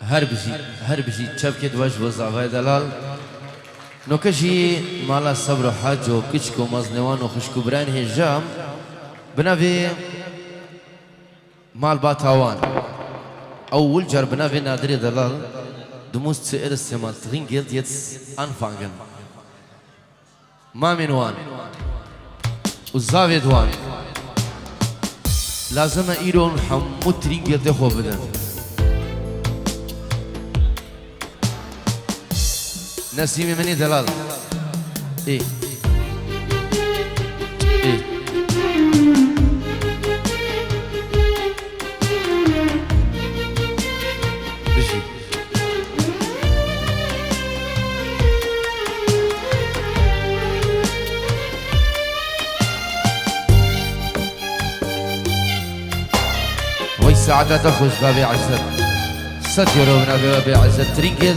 هر بشي تشبكت واش وزاغي دلال نوكشي مالا صبر حاجو كشكو مزنوان وخشكو بران هجام بنافي مال باتاوان أول جار بنافي نادري دلال دموست سئر السمال تغنجل يتس أنفانجن ما من وان وزاويد وان لازم ايرون حمو ترينجل تخو بدن نسيمي مني دلال ايه ايه بشي وي ساعدة تخش بابي عزت ست يورو بابي عزت ترينجل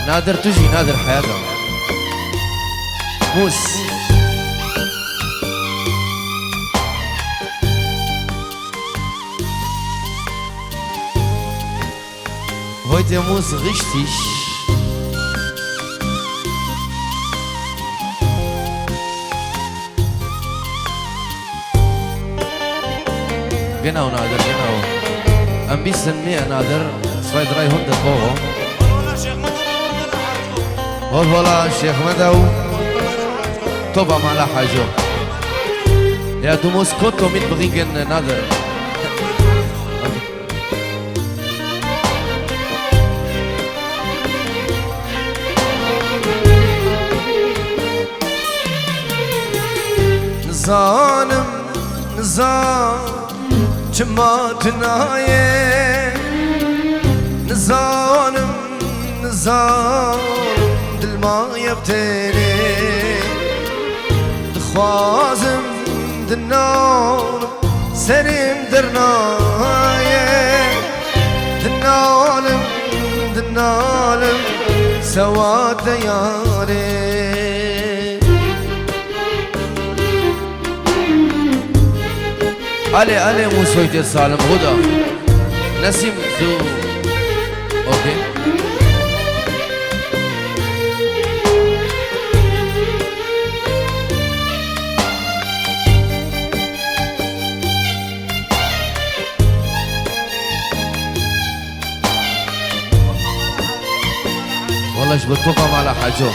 نادر تجي نادر حياتها موس heute muss richtig genau نادر genau ein bisschen mehr نادر 200-300 Euro والله الشيخ مدو طبعا ما لا حاجة يا دوموس كنتو mitbringen نادر نظالم نظام جماعتنا نظالم نظام دل ما يبتني دخوازم دنالم سرم درنايه دنالم سواد دياري علي مو سويت سالم غدا نسيم دو اوكي والله ايش بتوقع على حاجه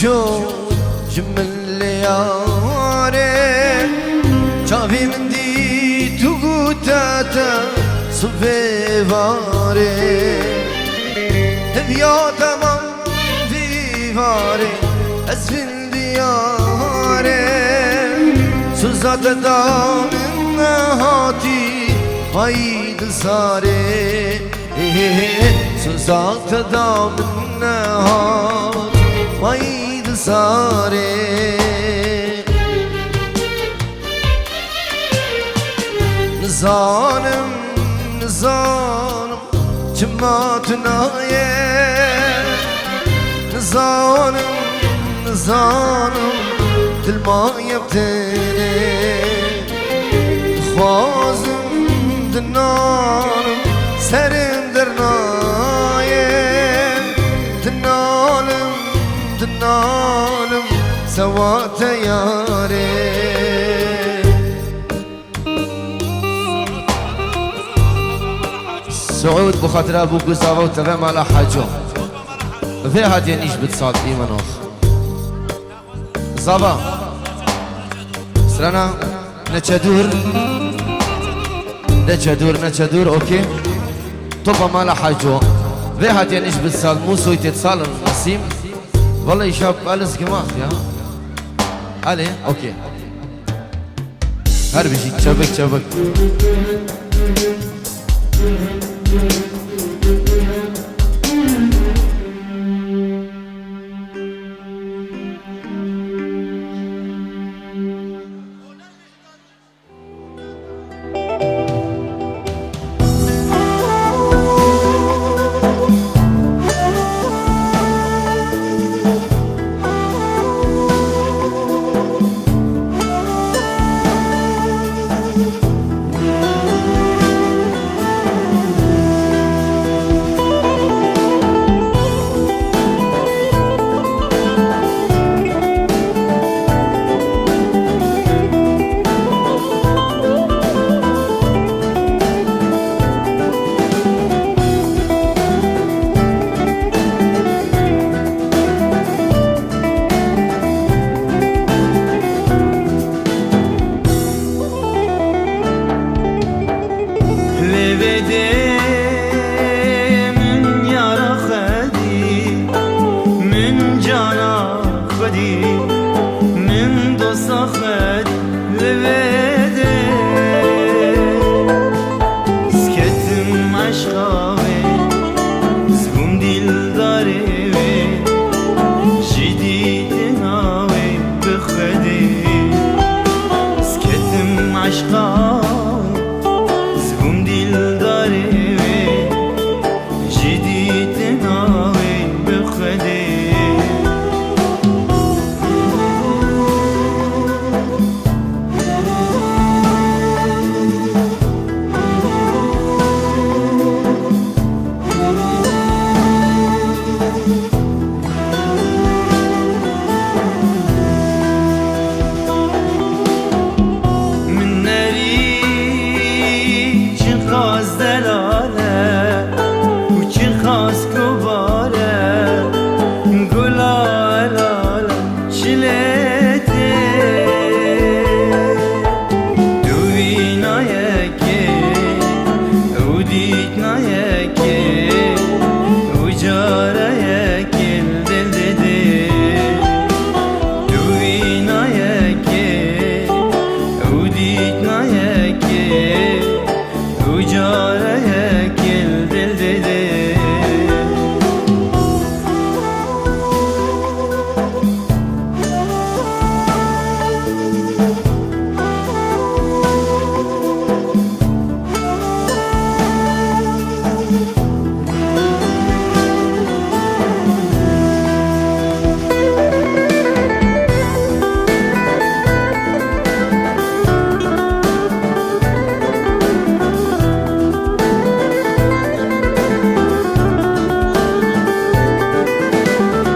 شو جمل ياري شافي من دي تقوتاتا صفي فاري هبيا تمام في فاري أسفل دياري سوزات دام النهاتي هايد صاري سوزات دام النهاتي هايد صاري نظالم جماعتنا نظالم دل ما يبتني خوازم دنالم سرم درنايه دنالم سوا تياري سعود بخاطر ابو قصابه وتمام على حاجه في هادي نيش بتصاد ايمانوخ زابا سرانا نتشدور اوكي طبعا ما لا حاجه في هادي نيش بتصاد مو سويت اتصال نسيم والله يشاب ألس جماعة يا علي اوكي هر بشي çabuk çabuk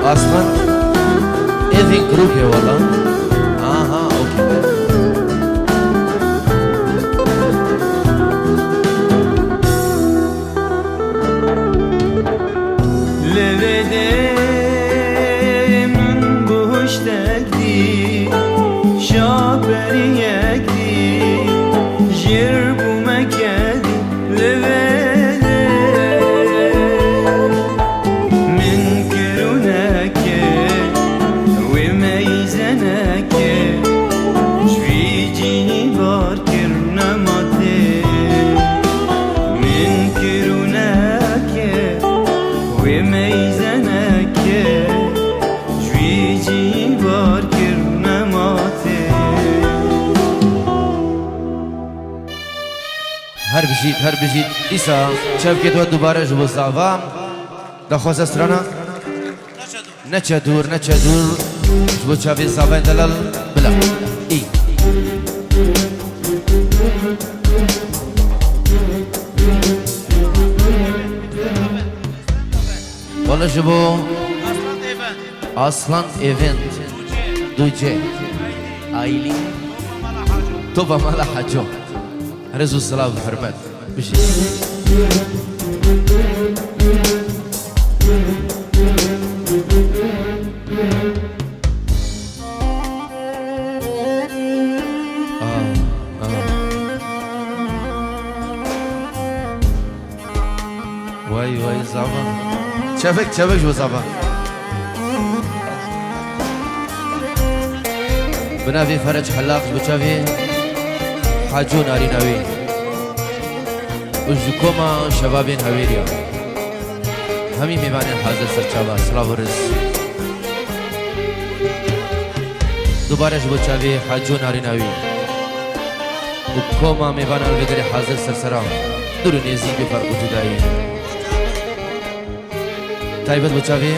اصلا اذن كروكي والله اها اوكي لبده من بوشتكدي شابريكدي جربو مكدي لبده من كرونك وميزنك شفيجيني باركر نمطي من كرونك وميزنك شويجي باركر نماتي هر بجید ایسا شبکت و دوباره جبو زعوام دخواست استرانا نچه دور جبو چاوی زعوان دلال بلا ای والا جبو aslan event دوجه آیلی تو با مالا حجو رزو الصلاة والحرمات بشي واي زعبا شافك شو زعبا بنافي فرج حلاق بچاوي حاجو ناري ناوي وجكوما شبابين هويريا همي ميوانين حاضر سرچاوا سلاو ورز دوباره بچاوي حاجو ناري ناوي وكوما ميوان الوگري حاضر سرسرام درو نيزي بفرق جدائي تايبت بچاوي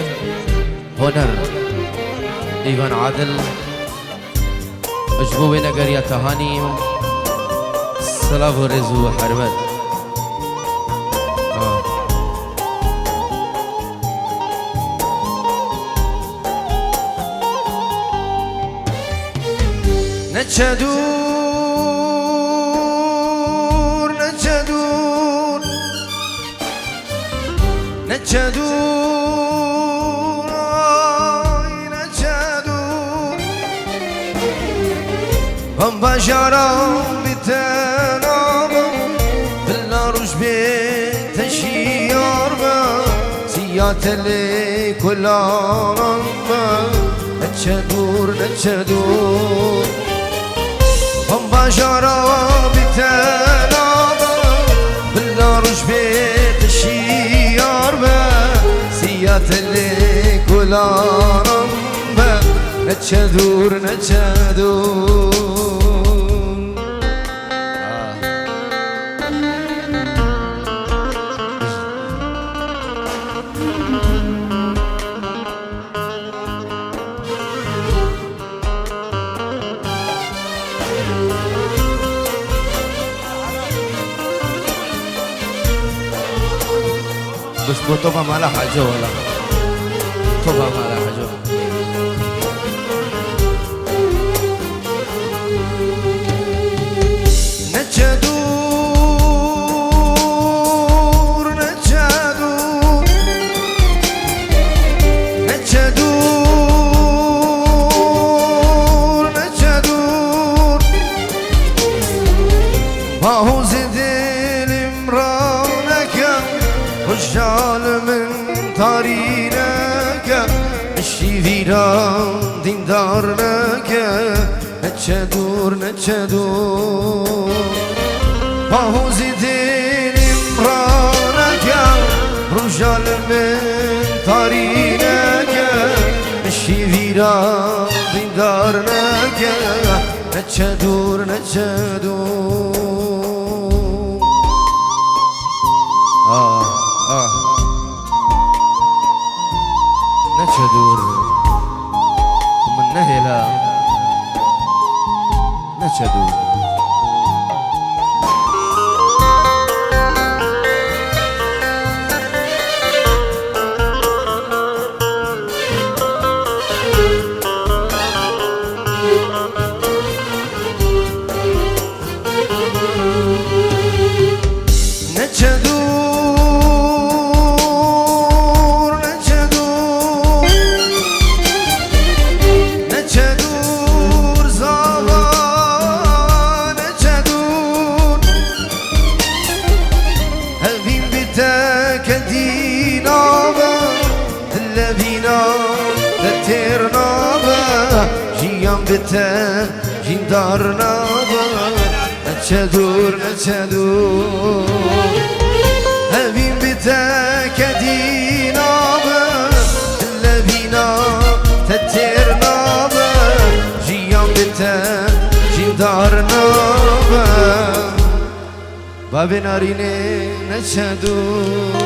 هنر ايوان عادل اجبو نگر یا تهانی سلاو و رزو و حرمت نچدور نچدور نچدور آی نچدور هم بجارم بتنامم بلا روش بتشيار با سيات اللي كلارم با نچدور نچدور هم بجارم بتنامم بلا روش بتشيار با سيات اللي كلارم با نچدور نچدور بس بو طبعا ما لا حاجة ولا طبعا ما لا حاجة نچدور نچدور نچدور نچدور باهو زدلم رانكم رجال من طريقك الشيفيران ديندارنك نچدور نچدور باهو زدين امرانك رجال من طريقك الشيفيران ديندارنك نچدور نچدور نچدور ومن نهلا نچدور بتا جندارنا نچدور نچدور هبين بتا كدينا اللبينا تترنا جيان بتا جندارنا بابي ناريني نچدور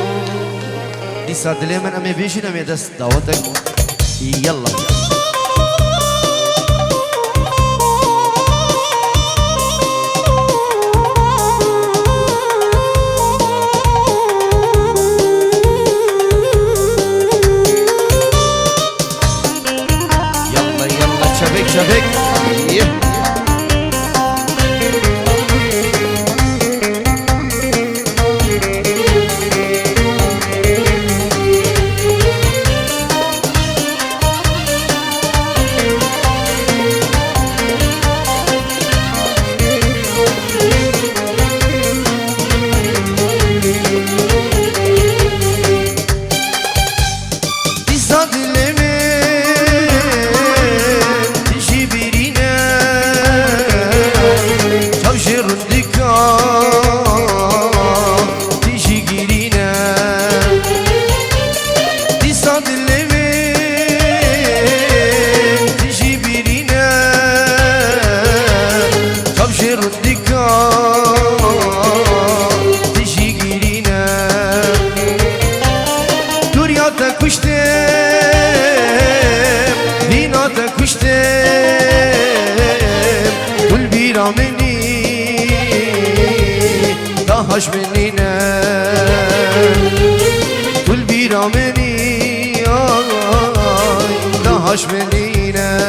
ديسا دلي من امي بيشين امي دست دعوتك يلا شبك هاش منينا كل بيرا مني لا هاش منينا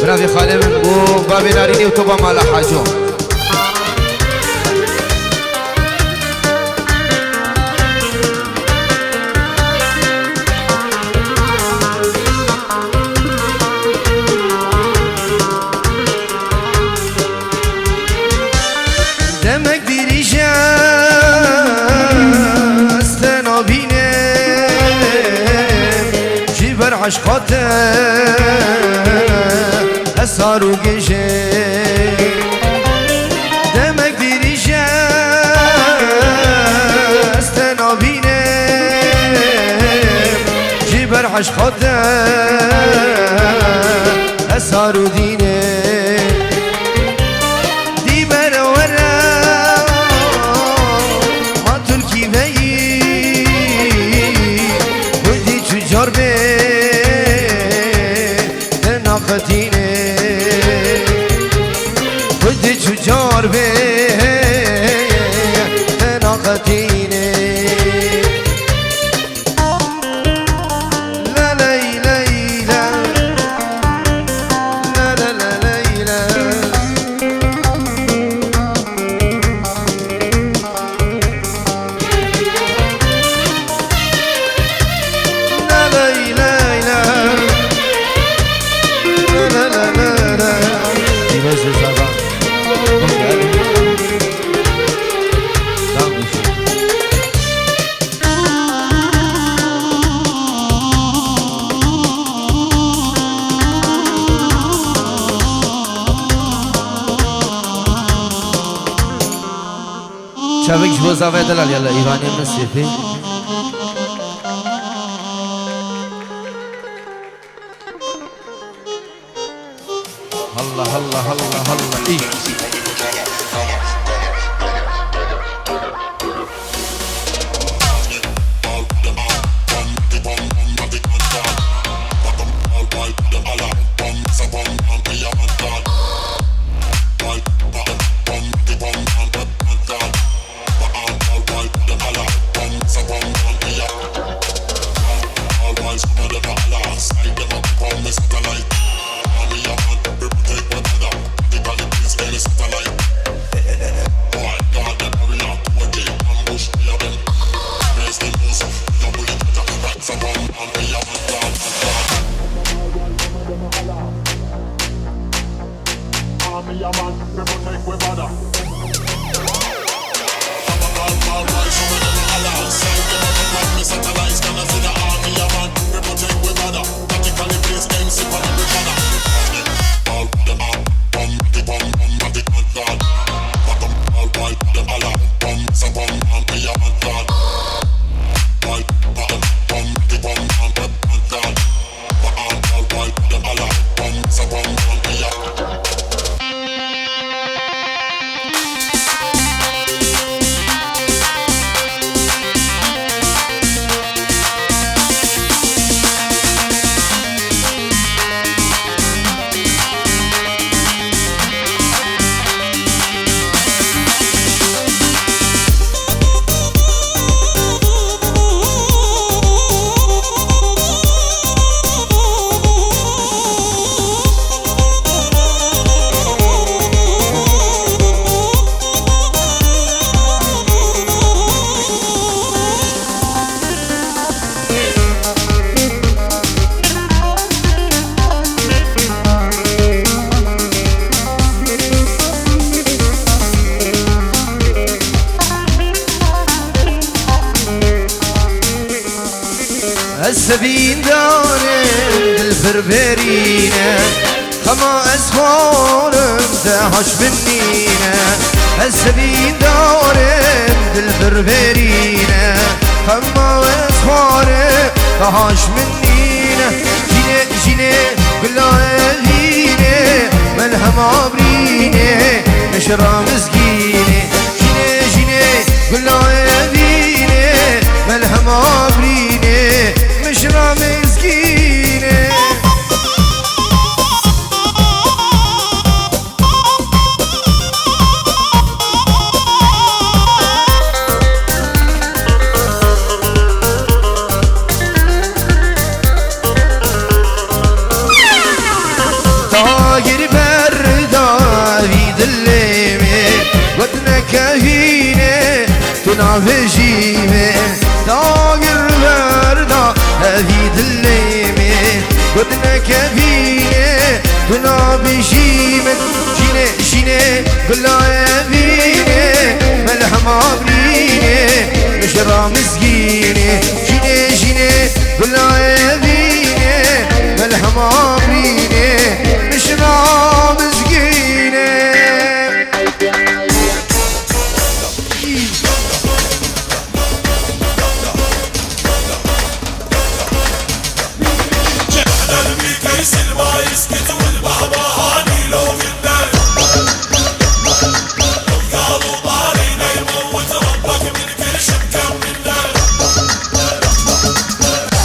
برافي خاله من بو بابي ناريني وتوبا مالا حاجو دمك ديريجا استنابينه جيبر عشقاته أسهر وجيشي دمك ديريجا استنابينه جيبر عشقاته أسهر ودينه ودي تجار بيه ناقتيني لا ليلى لا لا لا ليلى لا ليلى لا لا لا لا يمزز زبان شابك جبو زاوية دلال يلا إيراني من السيفي الله الله الله الله إيه السبين دارم بالفرفرينة خما أسفارم دهش بالنينة السبين دارم بالفرفرينة خما وزخاره تهاش منينه جيني جيني بلا هينه ملهم عبرينه نشرة مسكينه جيني جيني بلا هينه ملهم عبرينه نشرة مسكينه نافجيمه داغر بردا هذي دليمه قدنا كفينه تنافجيمه جينه جينه قلا يبينه ملحم عبرينه مشرا مسكينه جينه جينه قلا يبينه ملحم عبرينه مشرا مسكينه يسكت والبهبهاني لو قدام قالوا ضارينا يموت ربك من كل شبكة منا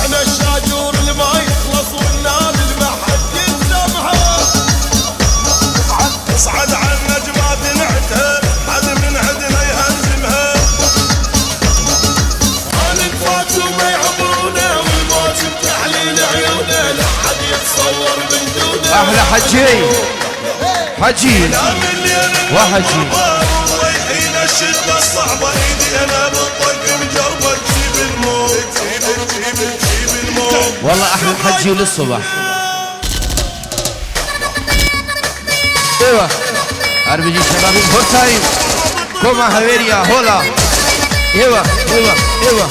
احنا الشاجور اللي ما يخلص والنار اللي ما حد يلزمها اصعد على النجمات نعتها حد من عدنا يهزمها هنتفات وما يعبرونا والموت بتحليل عيونا لا حد يتصور من دونه احلى حجي حجي وحجي رايحين الشدة الصعبة ايدي انا بالطق مجربة تجيب الموت تجيب الموت والله احلى حجي للصبح ايوه اربجي شبابي فور تايم كوما هافيريا هولا ايوه ايوه ايوه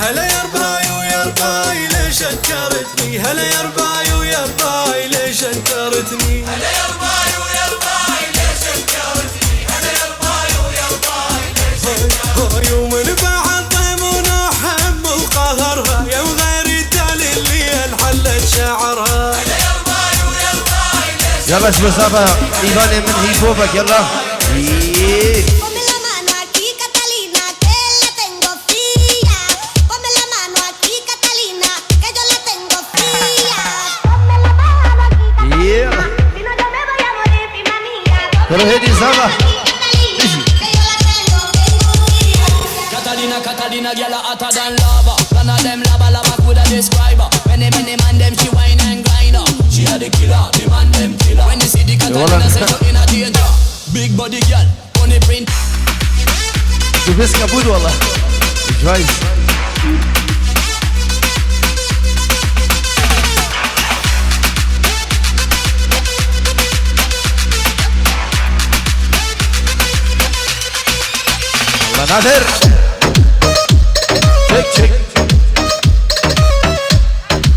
هلا يا رباي ويا رباي ليش انكرتني هلا يا رباي ويا رباي ليش انكرتني هلا يا رباي ويا رباي ليش انكرتني هلا يا رباي ويا رباي ليش انكرتني ومن بعد ضيمنا حم وقهرها يا وغيري تالي اللي انحلت شعرها هلا يا رباي ويا رباي ليش يلا شو مسافة ايفان من هيبوبك يلا pero هدي زبا Catalina, Catalina, girl a hotter than lava. None of them lava, lava coulda describe her. Many man them she whine and grind her. She a the killer, the man them killer. When you see the Catalina, say you in a danger. Big body girl, funny print. شو بس كابود والله جايز نادر تشيك تشيك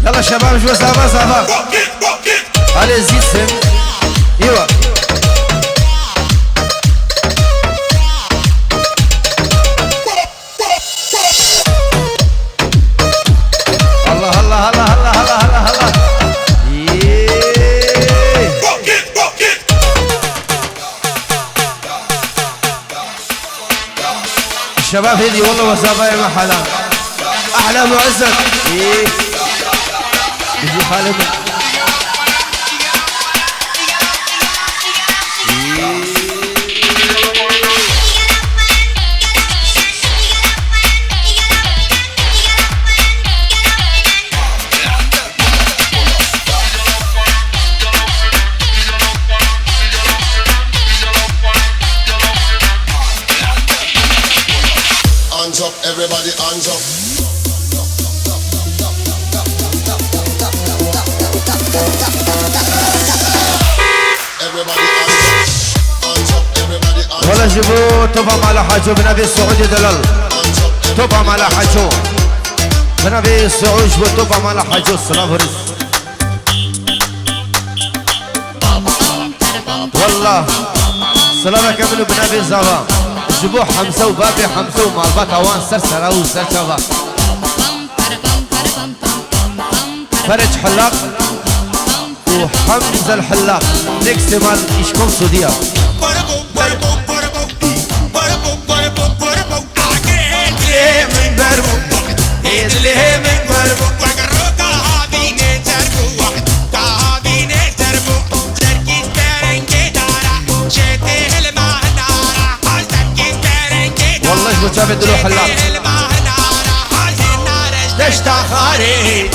يلا شباب شو مسافة علي زيد سن ايوه الله الله الله الله الله الله الله الشباب هذي والله وسافة ما حلا احلى معزز ايه يجي خالد Hands up, everybody, hands up. والله جيبوا طبعا على حاجو بنبي السعودي دلال طبعا على حاجو بنبي السعود جيبوا طبعا على حاجو السلام هرس والله سلامة كاملوا بنبي الزغام جيبوا حمسة وبابي حمسة ومالبات عوان سرسرة وسرسرة فرج حلاق وحمزة الحلاق نكس مال إشكم سوديا والله شو جاب الدلو حلاق دشتا خاري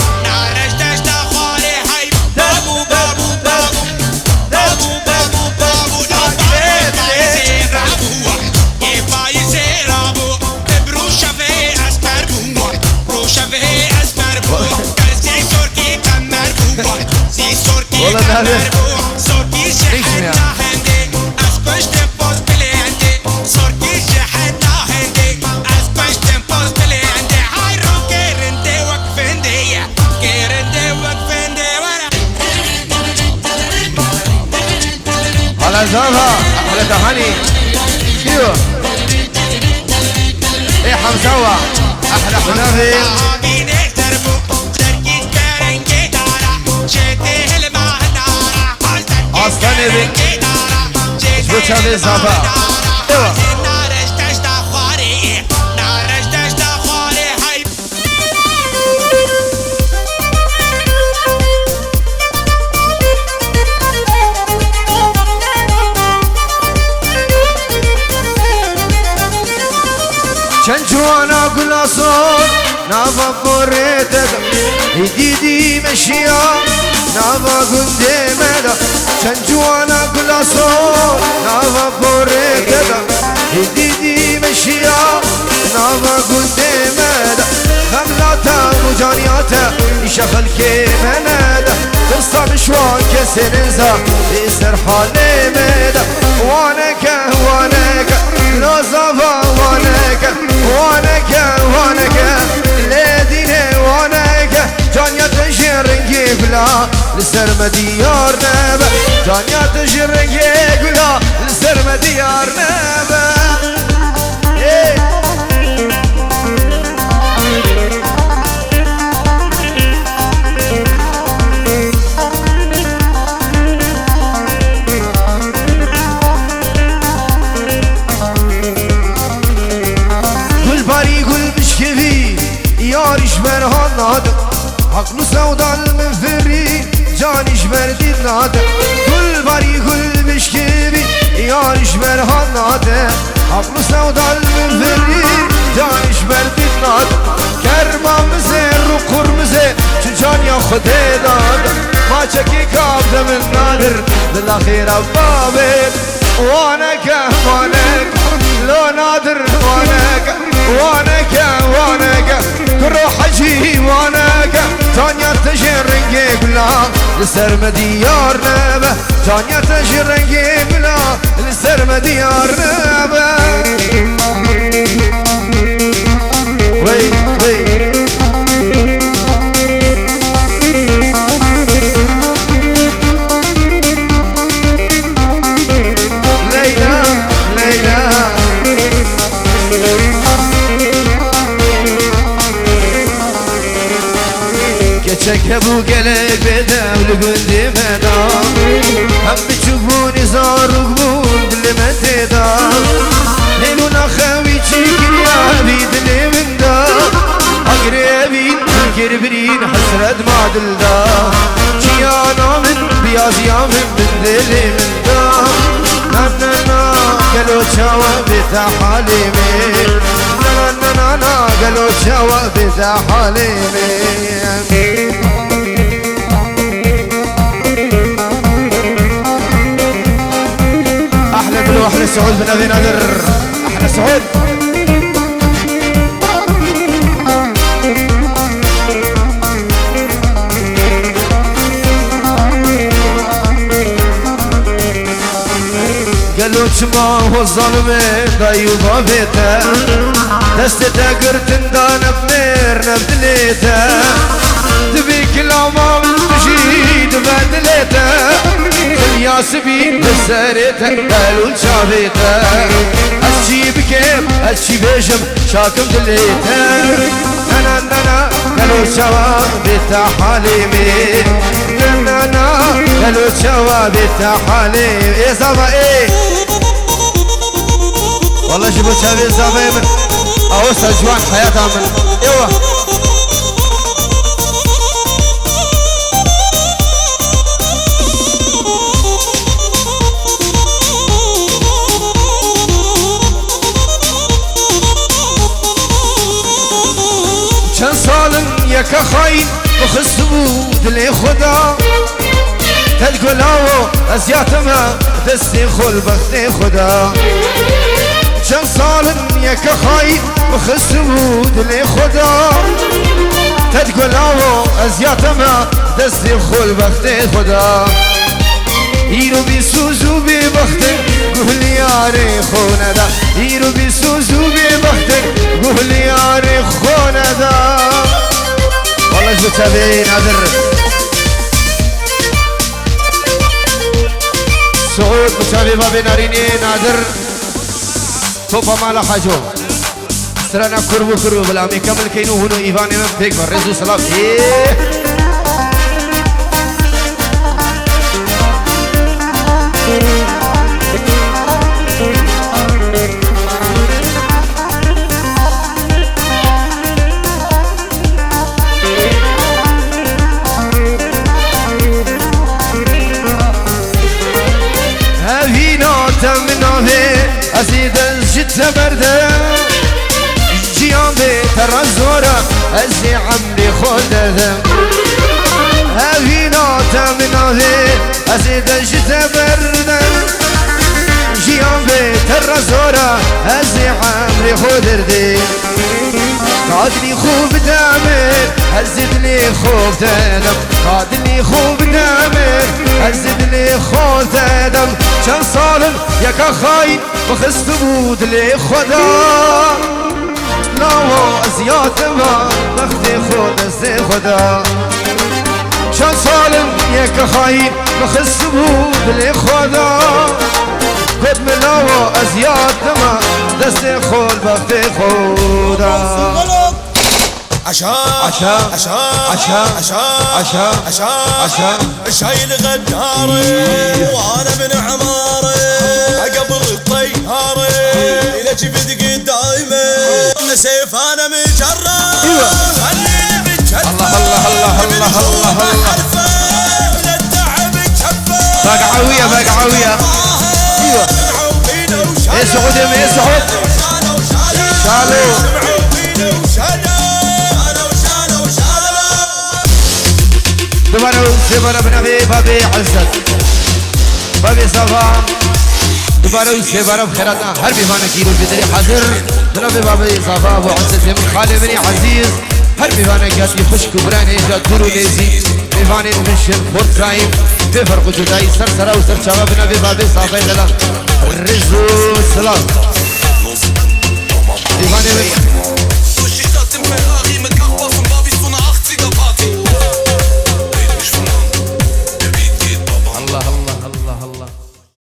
والله نهار اسمع على زابها احلى تهاني ايوه ايه حمزاوة احلى حنافي أصلاً بك شو تشابه زابا ايوه شنجوانا قل صوت نافا قريتك هديدي مشيا نافا قندي مدى شنجوانا قل صوت نافا قريتك هديدي مشيا نافا قندي مدى خملاتا مجانياتا يشغل كيمنادا قصة مشوان كسرنزا يسر حالي مدى وانك لو صفا وانك ليديني وانك جانيا تجر نجيبلا لسر ديار نبا جانيا تجر نجيبلا لسر ديار نبا عقل سودا المنفري جاني جبردي ناده كل باري كل مشكبي يا جبر هناده عقل سودا المنفري جاني جبردي ناده كرمامزه رو قرمزه جان يا خدي داده ما چکی کابده من نادر بالاخير بابت وانك لو نادر وانك تروح حجي وانك تانيا تجرنجي بلا لسر مديار نبا تانيا تجرنجي بلا لسر مديار نبا وي شكبوا قلب دول قلبي مدى هم بتشوفوني زار وقبول لما تدا ليلونا خوي تشكر يا بيد اللي من دا اقربين كربرين حسرد ما دلدا جيانا من بيازيا من دلي من دا نانا قالوا شوا بتا حاليمي نانا قالوا شوا بتا حاليمي أحلى سعود بن أبي نادر أحلى سعود قالوش ما هو الظلم دايو بابيته دستته قرتن دانا بمير نبدليته تبيك الأمام تجيد بدليته الياسبين بسريته قالوا شابيته أشي بكيف أشي بيجم شاكم دليته انا قالوا شواب حليمي انا قالوا شواب حليمي ايه زابا ايه والله جيبوا شابي زابا من اوسط جوان حياتها من ايوه كان صالن يك خاين وخصبو دلي خدا تلقوا لاو ازياتما دستي خل بختي خدا كان صالن يك خاين وخصبو دلي خدا تلقوا لاو ازياتما دستي خل بختي خدا يرو بيسوزو ببختك قول ياري خونا دا يرو بيسوزو ببختك قول ياري خونا دا والله جبت ابي نادر سعود مشابه بابي ناريني نادر توبا مالا حاجو سرانا كربو بلامي كمل كينو هنو ايفاني من بيك برزو سلام ايه أزيد الجد برده جيان بيتر الزورة أزي عمري خلده هذي نوتا من هذي أزيد الجد برده جيان بيتر الزورة أزي عمري خلده قادني خوب دامر هزدني خوب تدم قادني خوب دامر هزدني خوب تدم كان صالن يكا خاين وخست بود لي خدا لاو ازيات ما بختي خود ازي خدا كان صالن يكا خاين وخست بود لي خدا قد من لاو ازيات ما دستي خود بختي خدا عشاء عشاء عشاء عشاء عشاء عشاء عشاء عشاء الشايل غداري وانا من عماري قبل الطياري الى جبت قدامي سيف انا مجرد خليني متشرد الله باقعوية باقعوية ايوه ايه سعود ايه سعود شالو دبارو بنبي بابي عزت بابي صفا دبارو سيبارو بخيراتنا هر بيفانا كيلو البدري حاضر بنبي بابي صفا ابو عزت من خالي بني عزيز هر بيفانا قاسي خشك وبراني جات دورو ليزي بيفاني المشن بورت رايم بفرق جداي سرسرا وسر شباب بنبي بابي صفا يدلا الرزو السلام بيفاني